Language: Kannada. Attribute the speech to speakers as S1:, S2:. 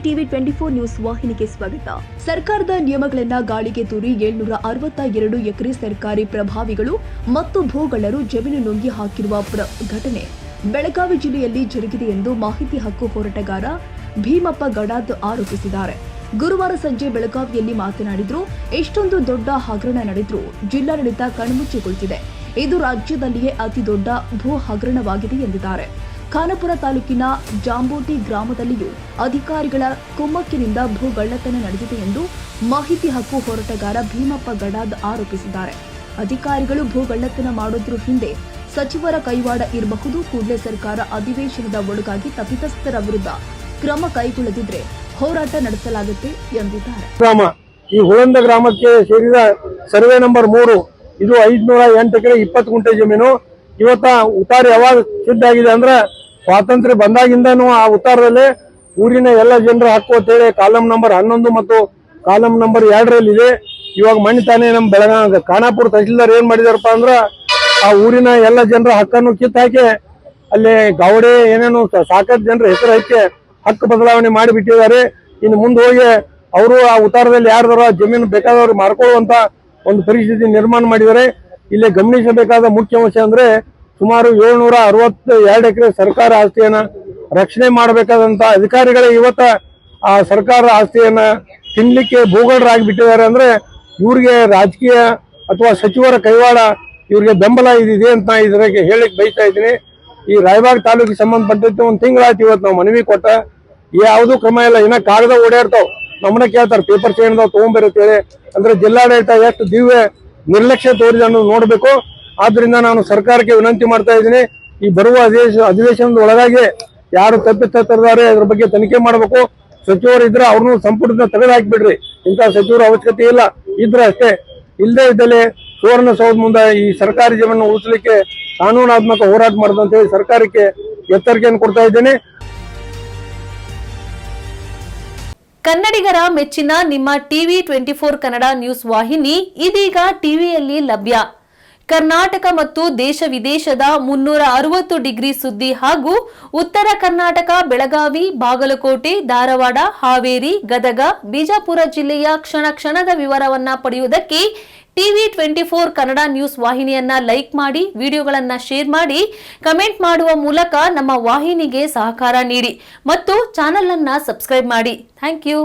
S1: ಟಿವಿ 24 ನ್ಯೂಸ್ ವಾಹಿನಿಗೆ ಸ್ವಾಗತ. ಸರ್ಕಾರದ ನಿಯಮಗಳನ್ನು ಗಾಳಿಗೆ ತೂರಿ 762 ಎಕರೆ ಸರ್ಕಾರಿ ಪ್ರಭಾವಿಗಳು ಮತ್ತು ಭೂಗಳ್ಳರು ಜಮೀನು ನುಂಗಿ ಹಾಕಿರುವ ಘಟನೆ ಬೆಳಗಾವಿ ಜಿಲ್ಲೆಯಲ್ಲಿ ಜರುಗಿದೆ ಎಂದು ಮಾಹಿತಿ ಹಕ್ಕು ಹೋರಾಟಗಾರ ಭೀಮಪ್ಪ ಗಡಾದ್ ಆರೋಪಿಸಿದ್ದಾರೆ. ಗುರುವಾರ ಸಂಜೆ ಬೆಳಗಾವಿಯಲ್ಲಿ ಮಾತನಾಡಿದ್ರು, ಎಷ್ಟೊಂದು ದೊಡ್ಡ ಹಗರಣ ನಡೆದರೂ ಜಿಲ್ಲಾಡಳಿತ ಕಣ್ಮುಚ್ಚಿ ಕುಳಿತಿದೆ. ಇದು ರಾಜ್ಯದಲ್ಲಿಯೇ ಅತಿ ದೊಡ್ಡ ಭೂ ಹಗರಣವಾಗಿದೆ ಎಂದಿದ್ದಾರೆ. ಖಾನಾಪುರ ತಾಲೂಕಿನ ಜಾಂಬೋಟಿ ಗ್ರಾಮದಲ್ಲಿಯೂ ಅಧಿಕಾರಿಗಳ ಕುಮ್ಮಕ್ಕಿನಿಂದ ಭೂಗಳ್ಳತನ ನಡೆದಿದೆ ಎಂದು ಮಾಹಿತಿ ಹಕ್ಕು ಹೋರಾಟಗಾರ ಭೀಮಪ್ಪ ಗಡಾದ್ ಆರೋಪಿಸಿದ್ದಾರೆ. ಅಧಿಕಾರಿಗಳು ಭೂಗಳ್ಳತನ ಮಾಡೋದ್ರ ಹಿಂದೆ ಸಚಿವರ ಕೈವಾಡ ಇರಬಹುದು. ಕೂಡಲೇ ಸರ್ಕಾರ ಅಧಿವೇಶನದ ಒಳಗಾಗಿ ತಪ್ಪಿತಸ್ಥರ ವಿರುದ್ಧ ಕ್ರಮ ಕೈಗೊಳ್ಳದಿದ್ರೆ ಹೋರಾಟ ನಡೆಸಲಾಗುತ್ತೆ ಎಂದಿದ್ದಾರೆ.
S2: ಈ ಹುಳಂದ ಗ್ರಾಮಕ್ಕೆ ಸೇರಿದ ಸರ್ವೆ ನಂಬರ್ 3 ಇದು 508 ಎಕರೆ 20 ಗುಂಟೆ ಜಮೀನು. ಇವತ್ತ ಉತ್ತಾರ ಯಾವಾಗ ಸಿದ್ಧ ಆಗಿದೆ ಅಂದ್ರೆ ಸ್ವಾತಂತ್ರ್ಯ ಬಂದಾಗಿಂದನೂ ಆ ಉತ್ತಾರದಲ್ಲಿ ಊರಿನ ಎಲ್ಲ ಜನರ ಹಕ್ಕು ಅಂತೇಳಿ ಕಾಲಂ ನಂಬರ್ 11 ಮತ್ತು ಕಾಲಂ ನಂಬರ್ 2 ಇದೆ. ಇವಾಗ ಮಣ್ಣಿ ತಾನೇ ನಮ್ಮ ಬೆಳಗಾವಿ ಖಾನಾಪುರ ತಹಸೀಲ್ದಾರ್ ಏನ್ ಮಾಡಿದಾರಪ್ಪ ಅಂದ್ರ ಆ ಊರಿನ ಎಲ್ಲ ಜನರ ಹಕ್ಕನ್ನು ಕಿತ್ತು ಹಾಕಿ ಅಲ್ಲಿ ಗಾವಡೆ ಏನೇನು ಸಾಕಷ್ಟು ಜನರ ಹೆಸರು ಹಾಕಿ ಹಕ್ಕು ಬದಲಾವಣೆ ಮಾಡಿಬಿಟ್ಟಿದ್ದಾರೆ. ಇನ್ನು ಮುಂದೆ ಹೋಗಿ ಅವರು ಆ ಉತ್ತಾರದಲ್ಲಿ ಯಾರ್ದಾರ ಜಮೀನು ಬೇಕಾದವ್ರು ಮಾಡ್ಕೊಳ್ಳುವಂತ ಒಂದು ಪರಿಸ್ಥಿತಿ ನಿರ್ಮಾಣ ಮಾಡಿದ್ದಾರೆ. ಇಲ್ಲಿ ಗಮನಿಸಬೇಕಾದ ಮುಖ್ಯ ಅಂಶ ಅಂದ್ರೆ ಸುಮಾರು 762 ಎಕರೆ ಸರ್ಕಾರ ಆಸ್ತಿಯನ್ನ ರಕ್ಷಣೆ ಮಾಡಬೇಕಾದಂತ ಅಧಿಕಾರಿಗಳೇ ಇವತ್ತ ಆ ಸರ್ಕಾರ ಆಸ್ತಿಯನ್ನ ತಿನ್ಲಿಕ್ಕೆ ಭೂಗಳ್ಳರಾಗಿ ಬಿಟ್ಟಿದ್ದಾರೆ. ಅಂದ್ರೆ ಇವ್ರಿಗೆ ರಾಜಕೀಯ ಅಥವಾ ಸಚಿವರ ಕೈವಾಡ ಇವ್ರಿಗೆ ಬೆಂಬಲ ಇದಿದೆ ಅಂತ ಇದ್ರಾಗೆ ಹೇಳಿಕ್ ಬಯಸ್ತಾ ಇದ್ದೀನಿ. ಈ ರಾಯಬಾಗ್ ತಾಲೂಕಿಗೆ ಸಂಬಂಧಪಟ್ಟಂತೆ 1 ತಿಂಗಳಾಯ್ತು ಇವತ್ತು ನಾವು ಮನವಿ ಕೊಟ್ಟ ಯಾವುದೂ ಕ್ರಮ ಇಲ್ಲ. ಇನ್ನ ಕಾಗದ ಓಡಾಡ್ತಾವ್ ನಮ್ಮನ್ನ ಕೇಳ್ತಾರೆ ಪೇಪರ್ ಚೇಂಜ್ ತಗೊಂಡ್ಬರುತ್ತೇಳಿ. ಅಂದ್ರೆ ಜಿಲ್ಲಾಡಳಿತ ಎಷ್ಟು ದಿವ್ಯ ನಿರ್ಲಕ್ಷ್ಯ ತೋರಿದೆ ಅನ್ನೋದು ನೋಡ್ಬೇಕು. ಆದ್ರಿಂದ ನಾನು ಸರ್ಕಾರಕ್ಕೆ ವಿನಂತಿ ಮಾಡ್ತಾ ಇದ್ದೀನಿ, ಈ ಬರುವ ಅಧಿವೇಶನದ ಒಳಗಾಗಿ ಯಾರು ತಪ್ಪಿತಸ್ಥರಿದ್ದಾರೆ ಅದ್ರ ಬಗ್ಗೆ ತನಿಖೆ ಮಾಡಬೇಕು. ಸಚಿವರು ಇದ್ರೆ ಅವ್ರನ್ನು ಸಂಪುಟದಿಂದ ತೆಗೆದು ಹಾಕಿಬಿಡ್ರಿ. ಇಂಥ ಸಚಿವರ ಅವಶ್ಯಕತೆ ಇಲ್ಲ. ಇದ್ರೆ ಅಷ್ಟೇ, ಇಲ್ಲದೆ ಇದ್ದಲ್ಲಿ ಸುವರ್ಣಸೌಧ ಮುಂದೆ ಈ ಸರ್ಕಾರಿ ಜಮೀನು ಉಳಿಸಲಿಕ್ಕೆ ಕಾನೂನಾತ್ಮಕ ಹೋರಾಟ ಮಾಡುದಂತ ಹೇಳಿ ಸರ್ಕಾರಕ್ಕೆ ಎಚ್ಚರಿಕೆಯನ್ನು ಕೊಡ್ತಾ ಇದ್ದೇನೆ.
S3: ಕನ್ನಡಿಗರ ಮೆಚ್ಚಿನ ನಿಮ್ಮ ಟಿವಿ 24 ಕನ್ನಡ ನ್ಯೂಸ್ ವಾಹಿನಿ ಇದೀಗ ಟಿವಿಯಲ್ಲಿ ಲಭ್ಯ. ಕರ್ನಾಟಕ ಮತ್ತು ದೇಶ ವಿದೇಶದ 360 ಡಿಗ್ರಿ ಸುದ್ದಿ ಹಾಗೂ ಉತ್ತರ ಕರ್ನಾಟಕ, ಬೆಳಗಾವಿ, ಬಾಗಲಕೋಟೆ, ಧಾರವಾಡ, ಹಾವೇರಿ, ಗದಗ, ಬಿಜಾಪುರ ಜಿಲ್ಲೆಯ ಕ್ಷಣ ಕ್ಷಣದ ವಿವರವನ್ನ ಪಡೆಯುವುದಕ್ಕೆ ಟಿವಿ 24 ಕನ್ನಡ ನ್ಯೂಸ್ ವಾಹಿನಿಯನ್ನ ಲೈಕ್ ಮಾಡಿ, ವಿಡಿಯೋಗಳನ್ನ ಶೇರ್ ಮಾಡಿ, ಕಮೆಂಟ್ ಮಾಡುವ ಮೂಲಕ ನಮ್ಮ ವಾಹಿನಿಗೆ ಸಹಕಾರ ನೀಡಿ ಮತ್ತು ಚಾನೆಲ್ ಅನ್ನ ಸಬ್ಸ್ಕ್ರೈಬ್ ಮಾಡಿ. Thank you.